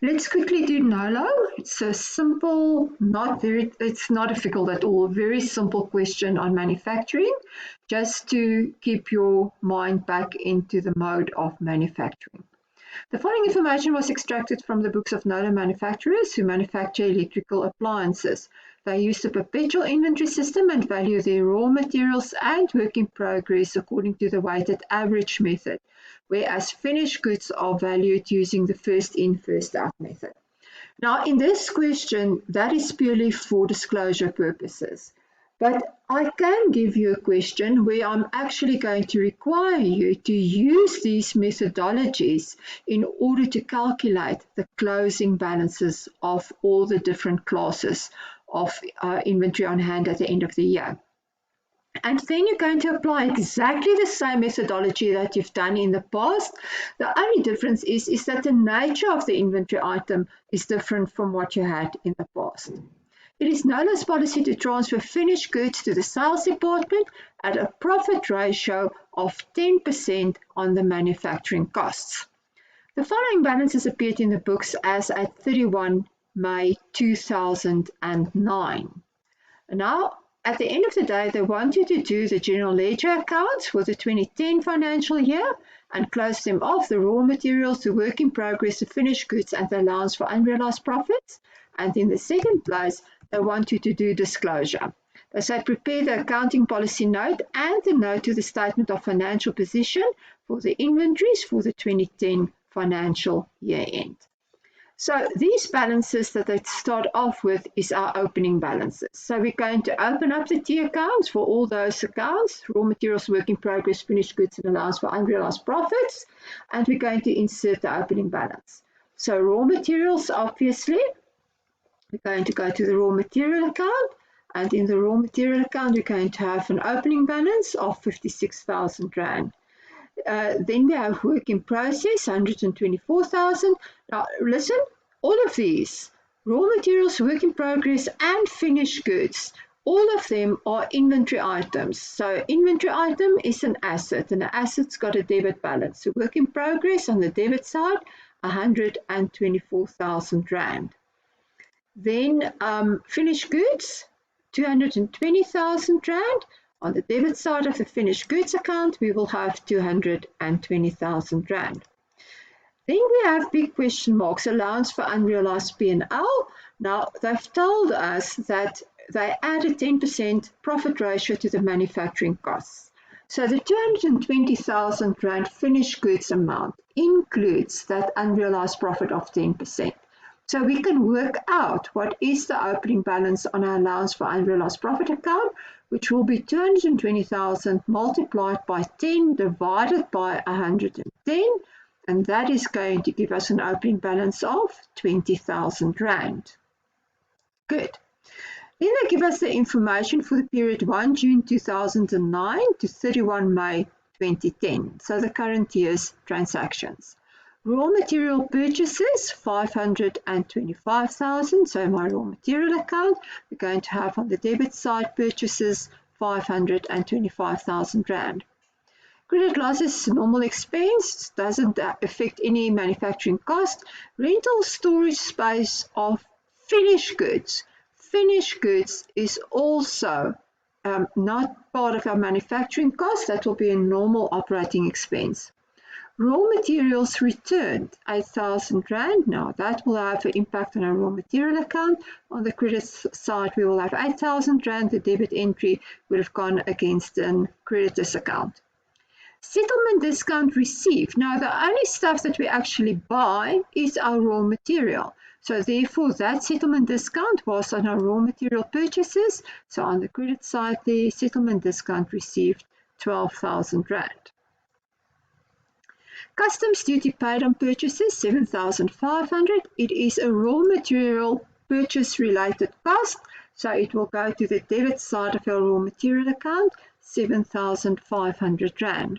Let's quickly do NOLO. It's a simple, it's not difficult at all, very simple question on manufacturing, just to keep your mind back into the mode of manufacturing. The following information was extracted from the books of NOLO manufacturers who manufacture electrical appliances. They use the perpetual inventory system and value their raw materials and work in progress according to the weighted average method, whereas finished goods are valued using the first in, first out method. Now, in this question, that is purely for disclosure purposes. But I can give you a question where I'm actually going to require you to use these methodologies in order to calculate the closing balances of all the different classes of inventory on hand at the end of the year. And then you're going to apply exactly the same methodology that you've done in the past. The only difference is that the nature of the inventory item is different from what you had in the past. It is NOLO's policy to transfer finished goods to the sales department at a profit ratio of 10% on the manufacturing costs. The following balances appeared in the books as at 31 May 2009. Now, at the end of the day, they want you to do the general ledger accounts for the 2010 financial year and close them off, the raw materials, the work in progress, the finished goods, and the allowance for unrealized profits. And in the second place, they want you to do disclosure. They say prepare the accounting policy note and the note to the statement of financial position for the inventories for the 2010 financial year end. So these balances that they start off with is our opening balances. So we're going to open up the T accounts for all those accounts, raw materials, work in progress, finished goods, and allowance for unrealized profits. And we're going to insert the opening balance. So raw materials, obviously, we're going to go to the raw material account. And in the raw material account, we're going to have an opening balance of 56,000 Rand. Then we have work in process, 124,000. Now, listen, all of these, raw materials, work in progress, and finished goods, all of them are inventory items. So inventory item is an asset, and an asset's got a debit balance. So work in progress on the debit side, 124,000 Rand. Then finished goods, 220,000 Rand. On the debit side of the finished goods account, we will have 220,000 Rand. Then we have big question marks, allowance for unrealized P&L. Now, they've told us that they add a 10% profit ratio to the manufacturing costs. So the 220,000 Rand finished goods amount includes that unrealized profit of 10%. So we can work out what is the opening balance on our allowance for unrealized profit account, which will be 220,000 multiplied by 10 divided by 110, and that is going to give us an opening balance of 20,000 Rand. Good. Then they give us the information for the period 1 June 2009 to 31 May 2010, so the current year's transactions. Raw material purchases, 525,000. So my raw material account, we're going to have on the debit side purchases, 525,000 Rand. Credit losses, normal expense, doesn't affect any manufacturing cost. Rental storage space of finished goods. Finished goods is also not part of our manufacturing cost. That will be a normal operating expense. Raw materials returned, 8,000 Rand. Now that will have an impact on our raw material account. On the credit side, we will have 8,000 Rand. The debit entry would have gone against a creditor's account. Settlement discount received. Now the only stuff that we actually buy is our raw material. So therefore that settlement discount was on our raw material purchases. So on the credit side, the settlement discount received 12,000 Rand. Customs duty paid on purchases, 7,500. It is a raw material purchase related cost, so it will go to the debit side of our raw material account, 7,500 Rand.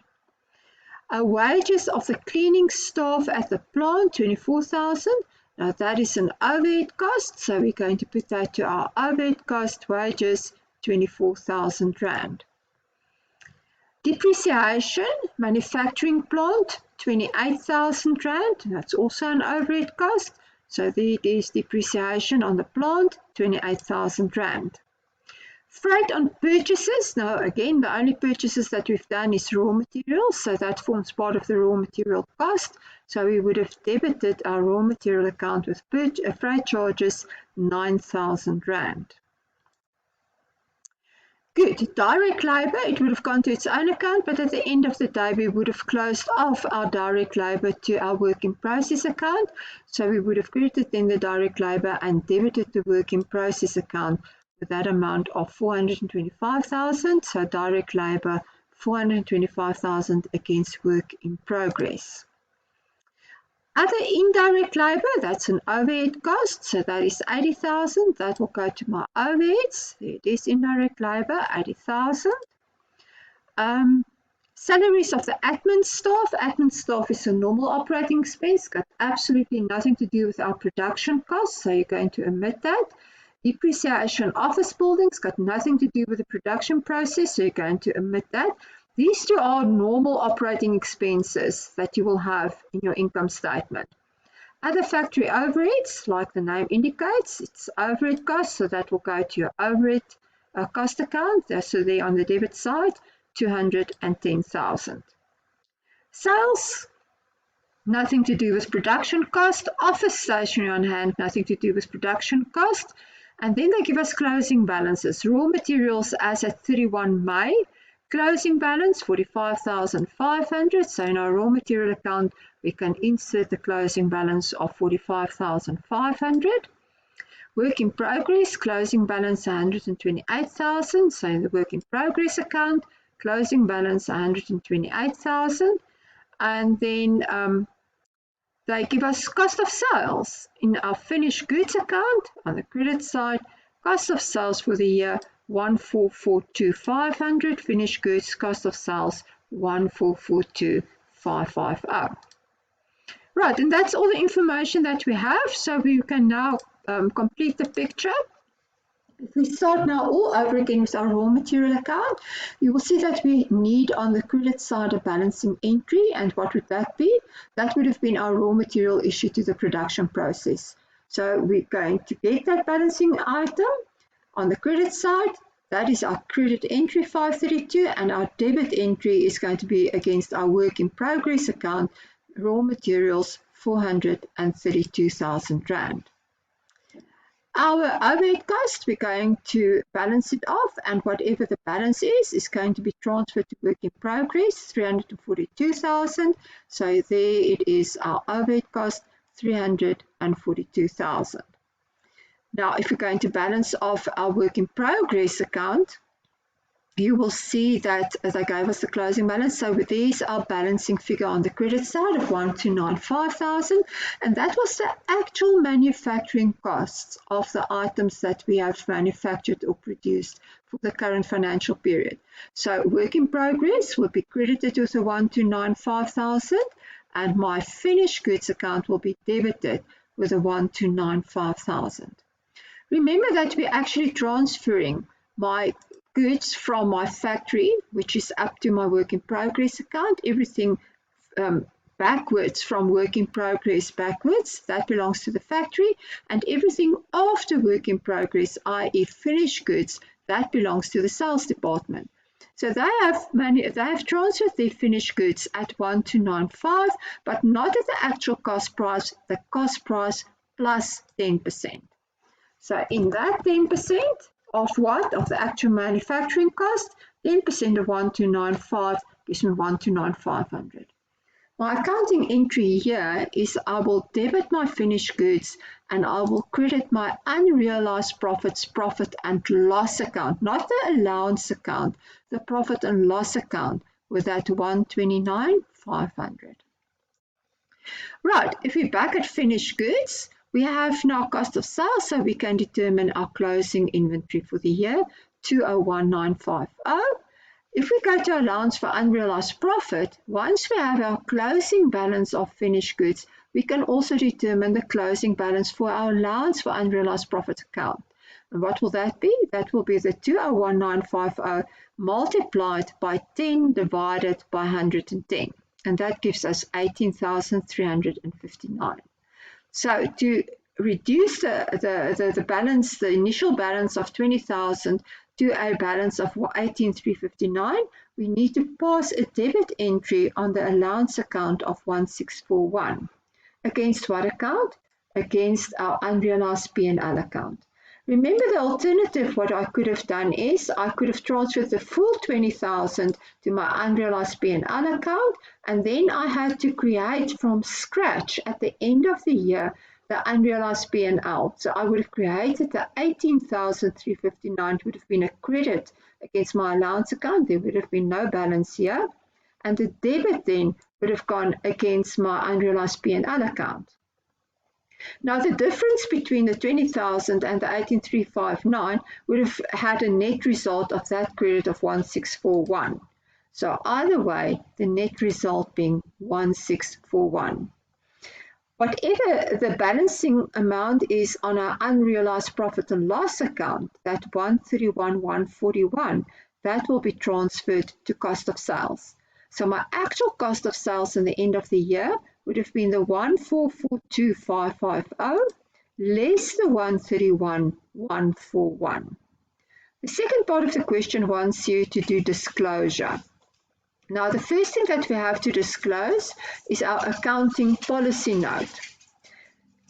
Wages of the cleaning staff at the plant, 24,000. Now that is an overhead cost, so we're going to put that to our overhead cost, wages, 24,000 Rand. Depreciation, manufacturing plant, 28,000 Rand. That's also an overhead cost, So there it is, depreciation on the plant, 28,000 Rand. Freight on purchases. Now again, the only purchases that we've done is raw materials, so that forms part of the raw material cost. So we would have debited our raw material account with freight charges, 9,000 Rand. Good. Direct labour, it would have gone to its own account, but at the end of the day we would have closed off our direct labour to our work in process account. So we would have credited then the direct labour and debited the work in process account with that amount of 425,000. So direct labour, 425,000 against work in progress. Other indirect labour, that's an overhead cost, so that is 80,000. That will go to my overheads. There it is, indirect labour, 80,000. Salaries of the admin staff. Admin staff is a normal operating expense, got absolutely nothing to do with our production costs, so you're going to omit that. Depreciation office buildings, got nothing to do with the production process, so you're going to omit that. These two are normal operating expenses that you will have in your income statement. Other factory overheads, like the name indicates, it's overhead costs, so that will go to your overhead cost account. So there on the debit side, 210,000. Sales, nothing to do with production cost. Office stationery on hand, nothing to do with production cost. And then they give us closing balances. Raw materials as at 31 May. Closing balance, 45,500. So in our raw material account, we can insert the closing balance of 45,500. Work in progress, closing balance 128,000. So in the work in progress account, closing balance 128,000. And then they give us cost of sales. In our finished goods account, on the credit side, cost of sales for the year, 1,442,500. Finished goods cost of sales 1,442,550. Right, and that's all the information that we have. So we can now complete the picture. If we start now all over again with our raw material account, you will see that we need on the credit side a balancing entry. And what would that be? That would have been our raw material issued to the production process. So we're going to get that balancing item. On the credit side, that is our credit entry 532, and our debit entry is going to be against our work in progress account, raw materials 432,000 Rand. Our overhead cost, we're going to balance it off, and whatever the balance is going to be transferred to work in progress, 342,000. So there it is, our overhead cost, 342,000. Now, if we're going to balance off our work in progress account, you will see that they gave us the closing balance. So there's our balancing figure on the credit side of 1,295,000, and that was the actual manufacturing costs of the items that we have manufactured or produced for the current financial period. So work in progress will be credited with the 1,295,000, and my finished goods account will be debited with the 1,295,000. Remember that we're actually transferring my goods from my factory, which is up to my work in progress account, everything backwards from work in progress backwards, that belongs to the factory, and everything after work in progress, i.e. finished goods, that belongs to the sales department. So they have transferred their finished goods at 1,295, but not at the actual cost price, the cost price plus 10%. So in that 10% of what? Of the actual manufacturing cost, 10% of 1,295 gives me 1,295,500. My accounting entry here is I will debit my finished goods and I will credit my unrealized profits, profit and loss account, not the allowance account, the profit and loss account with that 129,500. Right, if we're back at finished goods, we have now cost of sales, so we can determine our closing inventory for the year, 201,950. If we go to allowance for unrealized profit, once we have our closing balance of finished goods, we can also determine the closing balance for our allowance for unrealized profit account. And what will that be? That will be the 201,950 multiplied by 10 divided by 110. And that gives us 18,359. So to reduce the balance, the initial balance of 20,000 to a balance of 18,359, we need to pass a debit entry on the allowance account of 1641. Against what account? Against our unrealized P&L account. Remember, the alternative, what I could have done is I could have transferred the full 20,000 to my unrealized P&L account, and then I had to create from scratch at the end of the year the unrealized P&L. So I would have created the 18,359, would have been a credit against my allowance account. There would have been no balance here. And the debit then would have gone against my unrealized P&L account. Now, the difference between the 20,000 and the 18,359 would have had a net result of that credit of 1641. So either way, the net result being 1641. Whatever the balancing amount is on our unrealized profit and loss account, that 131,141, that will be transferred to cost of sales. So my actual cost of sales in the end of the year would have been the 1442550 less the 131,141. The second part of the question wants you to do disclosure. Now, the first thing that we have to disclose is our accounting policy note.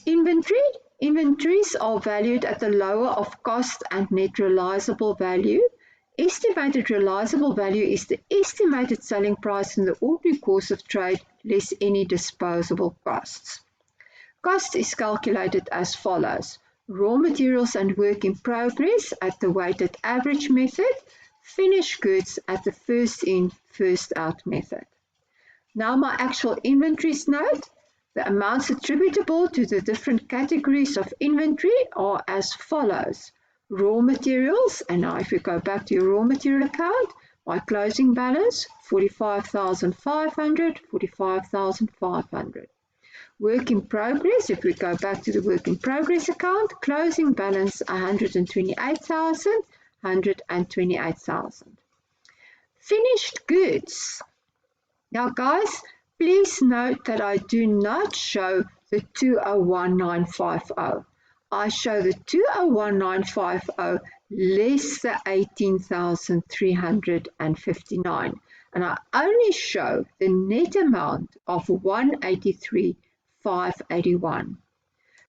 Inventory. Inventories are valued at the lower of cost and net realizable value. Estimated realizable value is the estimated selling price in the ordinary course of trade less any disposable costs. Cost is calculated as follows. Raw materials and work in progress at the weighted average method. Finished goods at the first in, first out method. Now my actual inventories note. The amounts attributable to the different categories of inventory are as follows. Raw materials, and now if we go back to your raw material account, my closing balance 45,500, 45,500. Work in progress, if we go back to the work in progress account, closing balance 128,000, 128,000. Finished goods. Now guys, please note that I do not show the 201950. I show the 201950 less the 18,359, and I only show the net amount of 183,581.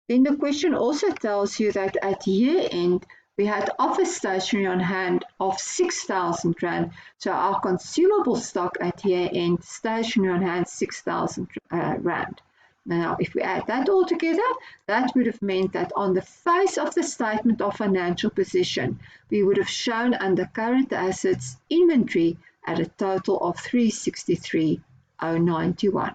Then the question also tells you that at year end we had office stationery on hand of 6,000 Rand, so our consumable stock at year end, stationery on hand 6,000 Rand. Now, if we add that all together, that would have meant that on the face of the statement of financial position, we would have shown under current assets inventory at a total of 363,091.